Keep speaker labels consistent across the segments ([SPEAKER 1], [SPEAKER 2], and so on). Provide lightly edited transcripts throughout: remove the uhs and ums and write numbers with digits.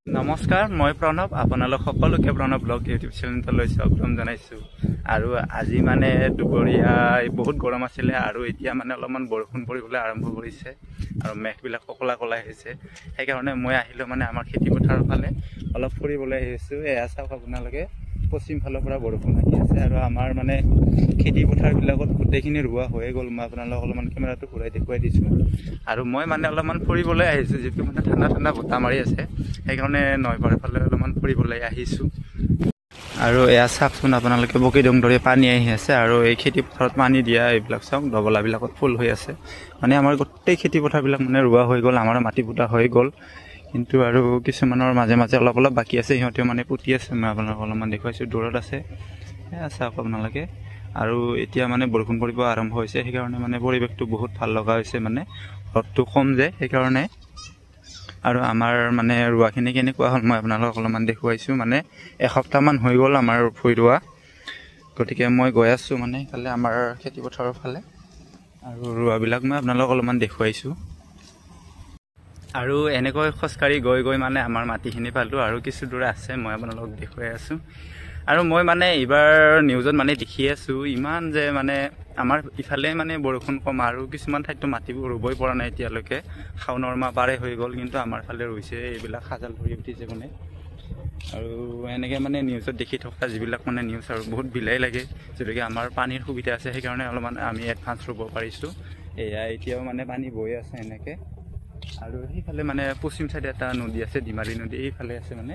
[SPEAKER 1] নমস্কাৰ মই প্ৰণৱ আপোনালোক সকলোকে প্ৰণৱ ব্লগ ইউটিউব চেনেললৈ স্বাগতম জনাইছো আৰু আজি মানে দুপৰীয়া বহুত গৰম আছিল আৰু এতিয়া মানে অলপমান বৰষুণ পৰিবলৈ আৰম্ভ কৰিছে আৰু মেঘবিলাক কলা কলা হৈছে সেইকাৰণে মই আহিলো মানে আমাৰ খেতি পথাৰৰ ফালে অলপ ফুৰিবলৈ আহিছো এয়া চাওক আপোনালোকে পশ্চিম ফালৰ পৰা বৰষুণ আহি আছে আৰু আমাৰ মানে খেতি পথাৰবিলাকত গোটেইখিনি ৰুৱা হৈ গ'ল মই আপোনালোকক অলপমান কেমেৰাটো ঘূৰাই দেখুৱাই দিছো আৰু মই মানে অলপমান ফুৰিবলৈ আহিছো যেটো মানে ঠাণ্ডা ঠাণ্ডা বতাহ মাৰি আছে সেইকাৰণে নৈপাৰৰ ফালে অলপমান ফুৰিবলৈ আহিছো আৰু এয়া চাওকচোন আপোনালোকে বকিডং দৰে পানী আহি আছে আৰু এই খেতি পথাৰত পানী দিয়া এইবিলাক চাওক ডবলাবিলাকত ফুল হৈ আছে মানে আমাৰ গোটেই খেতি পথাৰবিলাক মানে ৰুৱা হৈ গ'ল আমাৰ মাটি পুতা হৈ গ'ল কিন্তু আৰু কিছুমানৰ মাজে মাজে অলপ অলপ বাকি আছে সিহঁতেও মানে পুতি আছে মই আপোনালোকক অলপমান দেখুৱাইছো দূৰত আছে এয়া চাওক আপোনালোকে আৰু এতিয়া মানে বৰষুণ পৰিব আৰম্ভ হৈছে সেইকাৰণে মানে পৰিৱেশটো বহুত ভাল লগা হৈছে মানে ৰ'দটো কম যে সেইকাৰণে আৰু আমাৰ মানে ৰুৱাখিনি কেনেকুৱা হ'ল মই আপোনালোকক অলপমান দেখুৱাইছো মানে এসপ্তাহ মান হৈ গ'ল আমাৰ ভুই ৰুৱা গতিকে মই গৈ আছো মানে ইফালে আমাৰ খেতি পথাৰৰ ফালে আৰু ৰুৱাবিলাক মই আপোনালোকক অলপমান দেখুৱাইছো আৰু এনেকৈ খোজকাঢ়ি গৈ গৈ মানে আমাৰ মাটিখিনি পালো আৰু কিছু দূৰ আছে মই আপোনালোকক দেখুৱাই আছো আৰু মই মানে এইবাৰ নিউজত মানে দেখি আছো ইমান যে মানে আমাৰ ইফালে মানে বৰষুণ কম আৰু কিছুমান ঠাইতো মাটিবোৰ ৰুবই পৰা নাই এতিয়ালৈকে শাওনৰ মাহ পাৰে হৈ গ'ল কিন্তু আমাৰ ফালে ৰুইছে এইবিলাক সাজাল ভৰি উঠিছে মানে আৰু এনেকৈ মানে নিউজত দেখি থকা যিবিলাক মানে নিউজ আৰু বহুত বিলাই লাগে যদিকে আমাৰ পানীৰ সুবিধা আছে সেইকাৰণে অলপমান আমি এডভান্স ৰুব পাৰিছোঁ এয়া এতিয়াও মানে পানী বৈ আছে এনেকৈ আৰু সেইফালে মানে পশ্চিম চাইডে এটা নদী আছে ডিমালী নদী এইফালে আছে মানে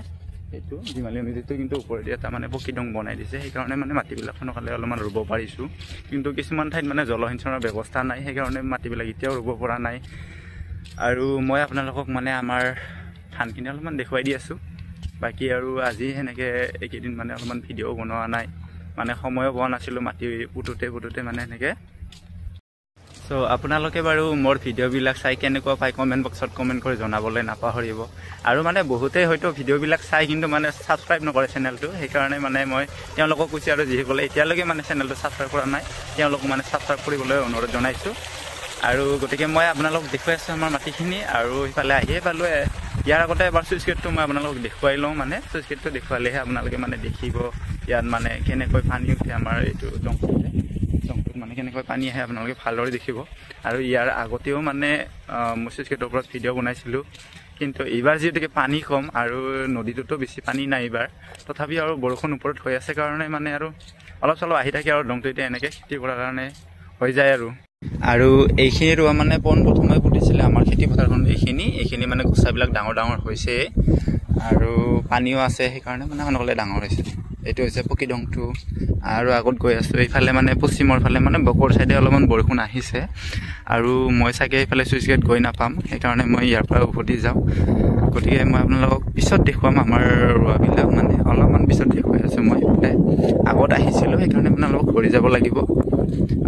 [SPEAKER 1] এইটো ডিমালী নদীটো কিন্তু ওপৰেদি এটা মানে পকীডং বনাই দিছে সেইকাৰণে মানে মাটিবিলাক সোনকালে অলপমান ৰুব পাৰিছোঁ কিন্তু কিছুমান ঠাইত মানে জলসিঞ্চনৰ ব্যৱস্থা নাই সেইকাৰণে মাটিবিলাক এতিয়াও ৰুব পৰা নাই আৰু মই আপোনালোকক মানে আমাৰ ধানখিনি অলপমান দেখুৱাই দি আছোঁ বাকী আৰু আজি সেনেকৈ এইকেইদিন মানে অলপমান ভিডিঅ' বনোৱা নাই মানে সময়ো পোৱা নাছিলোঁ মাটি পুতোতে মানে সেনেকৈ সো আপোনালোকে বাৰু মোৰ ভিডিঅ'বিলাক চাই কেনেকুৱা পায় কমেণ্ট বক্সত কমেণ্ট কৰি জনাবলৈ নাপাহৰিব আৰু মানে বহুতেই হয়তো ভিডিঅ'বিলাক চাই কিন্তু মানে ছাবস্ক্ৰাইব নকৰে চেনেলটো সেইকাৰণে মানে মই তেওঁলোকক কৈছোঁ আৰু যিসকলে এতিয়ালৈকে মানে চেনেলটো ছাবস্ক্ৰাইব কৰা নাই তেওঁলোকক মানে ছাবস্ক্ৰাইব কৰিবলৈ অনুৰোধ জনাইছোঁ আৰু গতিকে মই আপোনালোকক দেখুৱাই আছোঁ আমাৰ মাটিখিনি আৰু সিফালে আহিয়ে পালোঁ ইয়াৰ আগতে এবাৰ চুইচ গেটটো মই আপোনালোকক দেখুৱাই লওঁ মানে চুইচ গেটটো দেখুৱালেহে আপোনালোকে মানে দেখিব ইয়াত মানে কেনেকৈ পানী উঠে আমাৰ এইটো জংঘলতে মানে কেনেকৈ পানী আহে আপোনালোকে ভালদৰে দেখিব আৰু ইয়াৰ আগতেও মানে চুইচ গেটৰ ওপৰত ভিডিঅ' বনাইছিলোঁ কিন্তু এইবাৰ যিহেতুকে পানী কম আৰু নদীটোতো বেছি পানী নাই এইবাৰ তথাপি আৰু বৰষুণ ওপৰত হৈ আছে কাৰণে মানে আৰু অলপ চলপ আহি থাকে আৰু দংটো এতিয়া এনেকৈ খেতি কৰাৰ কাৰণে হৈ যায় আৰু এইখিনি ৰোৱা মানে প্ৰথমে পুতিছিলে আমাৰ খেতি পথাৰখন এইখিনি মানে গছাবিলাক ডাঙৰ ডাঙৰ হৈছে আৰু পানীও আছে সেইকাৰণে মানে সোনকালে ডাঙৰ হৈছে এইটো হৈছে পকীডংটো আৰু আগত গৈ আছোঁ এইফালে মানে পশ্চিমৰ ফালে মানে বকৰ চাইডে অলপমান বৰষুণ আহিছে আৰু মই চাগে এইফালে চুইচ গেট গৈ নাপাম সেইকাৰণে মই ইয়াৰ পৰা উভতি যাওঁ গতিকে মই আপোনালোকক পিছত দেখুৱাম আমাৰ ৰোৱাবিলাক মানে অলপমান পিছত দেখুৱাই আছোঁ মই আগত আহিছিলোঁ সেইকাৰণে আপোনালোকক ঘূৰি যাব লাগিব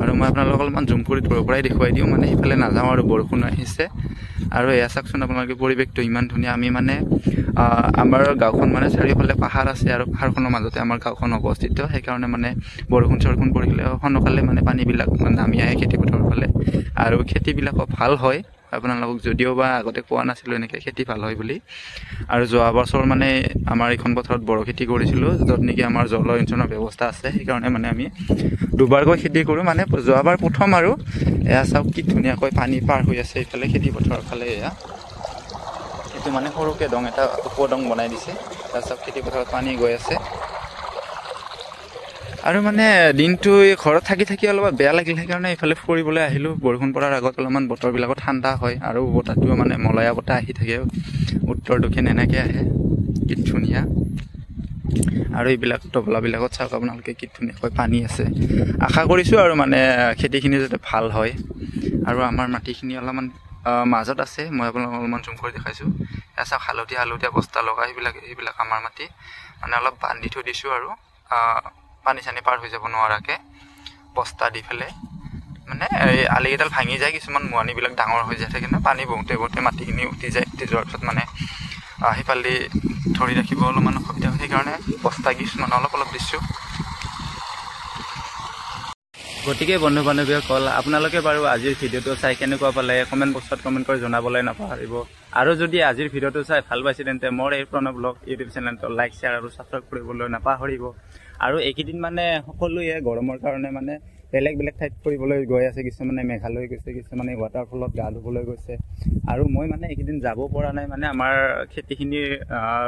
[SPEAKER 1] আৰু মই আপোনালোকক অলপমান জুম কৰি দূৰৰ পৰাই দেখুৱাই দিওঁ মানে সেইফালে নাযাওঁ আৰু বৰষুণ আহিছে আৰু এয়া চাওকচোন আপোনালোকে পৰিৱেশটো ইমান ধুনীয়া আমি মানে আমাৰ গাঁওখন মানে চাৰিওফালে পাহাৰ আছে আৰু পাহাৰখনৰ মাজতে আমাৰ গাঁওখন অৱস্থিত সেইকাৰণে মানে বৰষুণ পৰিলে সোনকালে মানে পানীবিলাক নামি আহে খেতি পথাৰৰ ফালে আৰু খেতিবিলাকো ভাল হয় আপোনালোকক যদিও বা আগতে কোৱা নাছিলোঁ এনেকৈ খেতি ভাল হয় বুলি আৰু যোৱা বছৰ মানে আমাৰ এইখন পথাৰত বড়ো খেতি কৰিছিলোঁ য'ত নেকি আমাৰ জলসিঞ্চনৰ ব্যৱস্থা আছে সেইকাৰণে মানে আমি দুবাৰকৈ খেতি কৰোঁ মানে যোৱাবাৰ প্ৰথম আৰু এয়া চাওক কি ধুনীয়াকৈ পানী পাৰ হৈ আছে এইফালে খেতি পথাৰৰ ফালে এয়া এইটো মানে সৰুকৈ দং এটা উপদং বনাই দিছে তাৰপিছত খেতি পথাৰত পানী গৈ আছে আৰু মানে দিনটো ঘৰত থাকি অলপ বেয়া লাগিল সেইকাৰণে এইফালে ফুৰিবলৈ আহিলোঁ বৰষুণ পৰাৰ আগত অলপমান বতৰবিলাকো ঠাণ্ডা হয় আৰু বতাহটো মানে মলয়া বতাহ আহি থাকে উত্তৰ দক্ষিণ এনেকৈ আহে কি ধুনীয়া আৰু এইবিলাক টবলাবিলাকত চাওক আপোনালোকে কি ধুনীয়াকৈ পানী আছে আশা কৰিছোঁ আৰু মানে খেতিখিনি যাতে ভাল হয় আৰু আমাৰ মাটিখিনি অলপমান মাজত আছে মই আপোনালোকক অলপমান জুম কৰি দেখাইছোঁ এয়া চাওক হালধীয়া বস্তা লগা সেইবিলাক আমাৰ মাটি মানে অলপ বান্ধি থৈ দিছোঁ আৰু পানী চানী পাৰ হৈ যাব নোৱাৰাকৈ বস্তা দি পেলাই মানে এই আলিকেইডাল ভাঙি যায় কিছুমান মোৱানিবিলাক ডাঙৰ হৈ যায় থাকে ন পানী বহুতে মাটিখিনি উঠি যোৱাৰ পিছত মানে সেইফালে ধৰি ৰাখিব অলপমান অসুবিধা হয় সেইকাৰণে বস্তা কিছুমান অলপ দিছোঁ গতিকে বন্ধু বান্ধৱীসকল আপোনালোকে বাৰু আজিৰ ভিডিঅ'টো চাই কেনেকুৱা পালে কমেণ্ট বক্সত কমেণ্ট কৰি জনাবলৈ নাপাহৰিব আৰু যদি আজিৰ ভিডিঅ'টো চাই ভাল পাইছে তেন্তে মোৰ এই প্ৰণৱ ব্লগ ইউটিউব চেনেলটো লাইক শ্বেয়াৰ আৰু ছাবস্ক্ৰাইব কৰিবলৈ নাপাহৰিব আৰু এইকেইদিন মানে সকলোৱে গৰমৰ কাৰণে মানে বেলেগ বেলেগ ঠাইত ফুৰিবলৈ গৈ আছে কিছুমানে মেঘালয় গৈছে কিছুমানে ৱাটাৰফলত গা ধুবলৈ গৈছে আৰু মই মানে এইকেইদিন যাব পৰা নাই মানে আমাৰ খেতিখিনি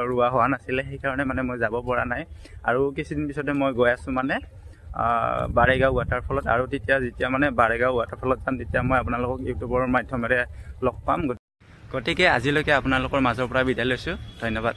[SPEAKER 1] ৰোৱা হোৱা নাছিলে সেইকাৰণে মানে মই যাব পৰা নাই আৰু কিছুদিন পিছতে মই গৈ আছোঁ মানে বাৰেগাঁও ৱাটাৰফলত আৰু যেতিয়া মানে বাৰেগাঁও ৱাটাৰফলত যাম তেতিয়া মই আপোনালোকক ইউটিউবৰ মাধ্যমেৰে লগ পাম গতিকে আজিলৈকে আপোনালোকৰ মাজৰ পৰা বিদায় লৈছোঁ ধন্যবাদ।